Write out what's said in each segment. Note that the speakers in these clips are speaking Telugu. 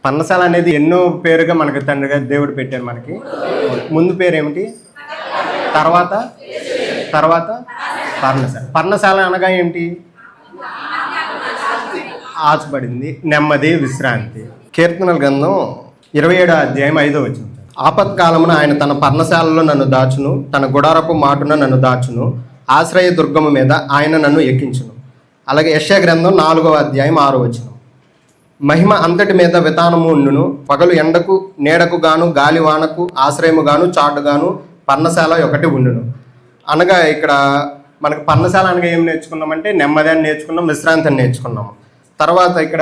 పర్ణశాల అనేది ఎన్నో పేరుగా మనకి తండ్రిగా దేవుడు పెట్టారు. మనకి ముందు పేరు ఏమిటి, తర్వాత తర్వాత పర్ణశాల. పర్ణశాల అనగా ఏంటి? ఆచబడింది, నెమ్మది, విశ్రాంతి. కీర్తనల గ్రంథం 27వ అధ్యాయం 5వ వచనం. ఆపత్కాలమున ఆయన తన పర్ణశాలలో నన్ను దాచును, తన గుడారపు మాటున నన్ను దాచును, ఆశ్రయ దుర్గము మీద ఆయన నన్ను ఎక్కించును. అలాగే యెషయా గ్రంథం 4వ అధ్యాయం 6వ వచనం. మహిమ అంతటి మీద వితానము ఉండును, పగలు ఎండకు నీడకు గాను గాలివానకు ఆశ్రయము గాను చాటుగాను పర్ణశాల ఒకటి ఉండును. అనగా ఇక్కడ మనకు పర్ణశాల అనగా ఏం నేర్చుకున్నామంటే నెమ్మది అని నేర్చుకున్నాం, విశ్రాంతి అని నేర్చుకున్నాము. తర్వాత ఇక్కడ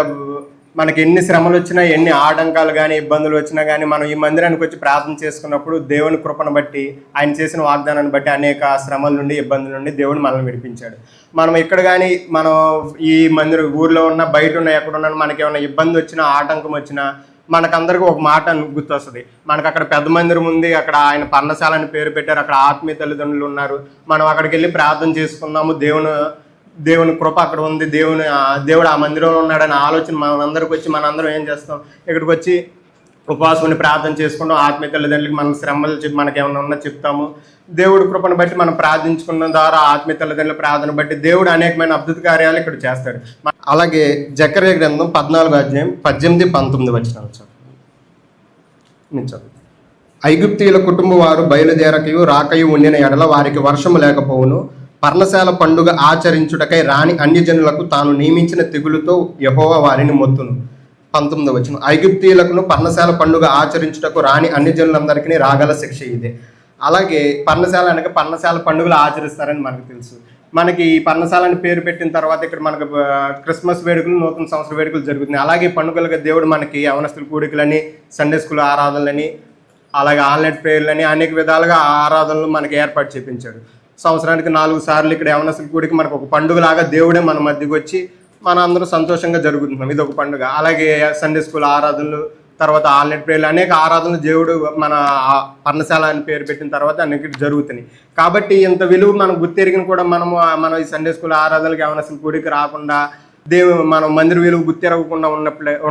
మనకి ఎన్ని శ్రమలు వచ్చినా, ఎన్ని ఆటంకాలు కానీ ఇబ్బందులు వచ్చినా కానీ మనం ఈ మందిరానికి వచ్చి ప్రార్థన చేసుకున్నప్పుడు దేవుని కృపను బట్టి, ఆయన చేసిన వాగ్దానాన్ని బట్టి అనేక శ్రమల నుండి ఇబ్బందుల నుండి దేవుడు మనల్ని విడిపించాడు. మనం ఇక్కడ కానీ మనం ఈ మందిరం ఊర్లో ఉన్న బయట ఉన్న ఎక్కడున్నా మనకి ఏమైనా ఇబ్బంది వచ్చినా ఆటంకం వచ్చినా మనకందరికీ ఒక మాట గుర్తొస్తుంది. మనకు అక్కడ పెద్ద మందిరం ఉంది, అక్కడ ఆయన పర్ణశాల అని పేరు పెట్టారు, అక్కడ ఆత్మీయ తల్లిదండ్రులు ఉన్నారు, మనం అక్కడికి వెళ్ళి ప్రార్థన చేసుకుందాము, దేవుని కృప అక్కడ ఉంది, దేవుడు ఆ మందిరంలో ఉన్నాడని ఆలోచన మనందరికి వచ్చి మనందరం ఏం చేస్తాం, ఇక్కడికి వచ్చి ఉపవాసం ప్రార్థన చేసుకుంటాం, ఆత్మీయ తల్లిదండ్రులకి మన శ్రమలు చెప్పి మనకి ఏమైనా ఉన్నా చెప్తాము. దేవుడి కృపను బట్టి మనం ప్రార్థించుకున్న ద్వారా ఆత్మీయ తల్లిదండ్రుల ప్రార్థన బట్టి దేవుడు అనేకమైన అద్భుత కార్యాలు ఇక్కడ చేస్తాడు. అలాగే జకర్యా గ్రంథం 14వ అధ్యాయం 18-19 వచనాలు చదువు. ఐగుప్తీయుల కుటుంబ వారు బయలుదేరకయు రాకయు ఉండిన ఎడల వారికి వర్షము లేకపోవును, పర్ణశాల పండుగ ఆచరించుటకై రాని అన్యజనులకు తాను నియమించిన తెగులుతో యెహోవా వారిని మొత్తును. 19వ వచనం. ఐగుప్తీయులకు పర్ణశాల పండుగ ఆచరించుటకు రాని అన్యజనులందరికీ రాగల శిక్ష ఇదే. అలాగే పర్ణశాల అనగా పర్ణశాల పండుగలు ఆచరిస్తారని మనకు తెలుసు. మనకి ఈ పర్ణశాల అని పేరు పెట్టిన తర్వాత ఇక్కడ మనకు క్రిస్మస్ వేడుకలు, నూతన సంవత్సర వేడుకలు జరుగుతున్నాయి. అలాగే పండుగలుగా దేవుడు మనకి యవనస్తుల కూడికలని, సండే స్కూల్ ఆరాధనలని, అలాగే ఆన్లైన్ ప్రేయర్లని అనేక విధాలుగా ఆరాధనలు మనకి ఏర్పాటు చేయించాడు. సంవత్సరానికి 4 సార్లు ఇక్కడ యవనస్తుల కూడికి మనకు ఒక పండుగలాగా దేవుడే మన మధ్యకి వచ్చి మన అందరూ సంతోషంగా జరుగుతున్నాం. ఇది ఒక పండుగ. అలాగే సండే స్కూల్ ఆరాధనలు, తర్వాత ఆన్లైన్ ప్రేయర్లు, అనేక ఆరాధనలు దేవుడు మన పర్ణశాల అని పేరు పెట్టిన తర్వాత అన్నిటి జరుగుతున్నాయి. కాబట్టి ఇంత విలువ మనం గుర్తెరిగిన కూడా మనం ఈ సండే స్కూల్ ఆరాధనలకు యవనస్తుల కూడికి రాకుండా మనం మందిర విలువ గుర్తెరగకుండా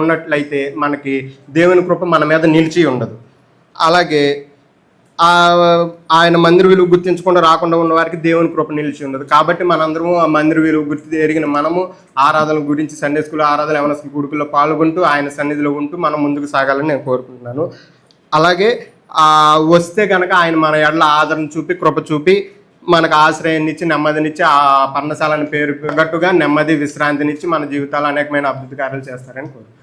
ఉన్నట్లయితే మనకి దేవుని కృప మన మీద నిలిచి ఉండదు. అలాగే ఆయన మందిర విలువ గుర్తించకుండా రాకుండా ఉన్న వారికి దేవుని కృప నిలిచి ఉండదు. కాబట్టి మనందరము ఆ మందిర విలువ గుర్తు ఎరిగిన మనము ఆరాధన గురించి సండే స్కూల్ ఆరాధన, యవనస్తుల కూడికల్లో పాల్గొంటూ ఆయన సన్నిధిలో ఉంటూ మనం ముందుకు సాగాలని నేను కోరుకుంటున్నాను. అలాగే వస్తే కనుక ఆయన మన ఎడల ఆదరణ చూపి, కృప చూపి మనకు ఆశ్రయాన్నిచ్చి, నెమ్మదినిచ్చి, ఆ పర్ణశాలని పేరు గట్టుగా నెమ్మది, విశ్రాంతినిచ్చి మన జీవితాలు అనేకమైన అద్భుత కార్యాలు చేస్తారని కోరుకుంటున్నాను.